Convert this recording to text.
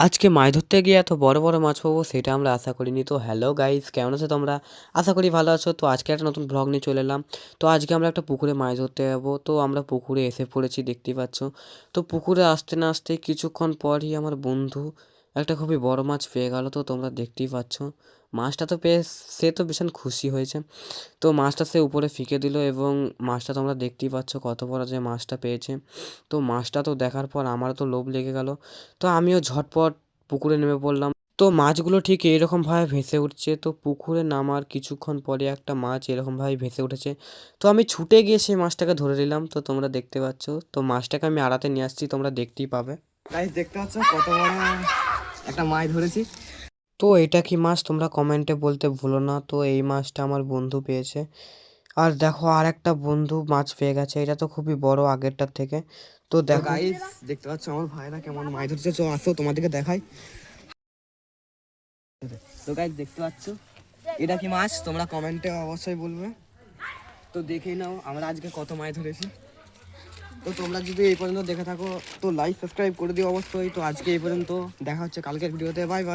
আজকে মাছ ধরতে গিয়ে এত বড় বড় মাছ পাবো সেটা আমরা আশা করিনি। তো হ্যালো গাইস, কেমন আছো তোমরা? আশা করি ভালো আছো। তো আজকে একটা নতুন ব্লগ নিয়ে চলে এলাম। তো আজকে আমরা একটা পুকুরে মাছ ধরতে যাবো। তো আমরা পুকুরে এসে পড়েছি, দেখতেই পাচ্ছ। তো পুকুরে আসতে না আসতে কিছুক্ষণ পরই আমার বন্ধু একটা খুবই বড় মাছ পেয়ে গেল। তো তোমরা দেখতেই পাচ্ছ, মাছটা তো পেয়ে সে তো ভীষণ খুশি হয়েছে। তো মাছটা সে উপরে ফিকে দিল এবং মাছটা তোমরা দেখতেই পাচ্ছ কত বড় যে মাছটা পেয়েছে। তো মাছটা তো দেখার পর আমারও তো লোভ লেগে গেল। তো আমিও ঝটপট পুকুরে নেমে পড়লাম। তো মাছগুলো ঠিক এরকমভাবে ভেসে উঠছে। তো পুকুরে নামার কিছুক্ষণ পরে একটা মাছ এরকমভাবে ভেসে উঠেছে। তো আমি ছুটে গিয়ে সেই মাছটাকে ধরে নিলাম। তো তোমরা দেখতে পাচ্ছ, তো মাছটাকে আমি আড়াতে নিয়ে আসছি, তোমরা দেখতেই পাবে। গাইস দেখতে পাচ্ছ কত বড় একটা মাছ ধরেছি। তো এটা কি মাছ তোমরা কমেন্টে বলতে ভুলো না। তো এই মাছটা আমার বন্ধু পেয়েছে। আর দেখো আর একটা বন্ধু মাছ পেয়ে গেছে, এটা তো খুবই বড় আগেরটার থেকে। তো তো দেখো গাইস দেখতে পাচ্ছ আমার ভাইরা কেমন মাছ ধরছে। চো আসো তোমাদেরকে দেখাই। তো গাইস দেখতে পাচ্ছ এটা কি মাছ তোমরা কমেন্টে অবশ্যই বলবে। তো দেখেই নাও আমরা আজকে কত মাছ ধরেছি। তো তোমরা যদি এই পর্যন্ত দেখে থাকো তো লাইক সাবস্ক্রাইব করে দিও অবশ্যই। তো আজকে এই পর্যন্ত, দেখা হচ্ছে কালকের ভিডিওতে। Bye bye.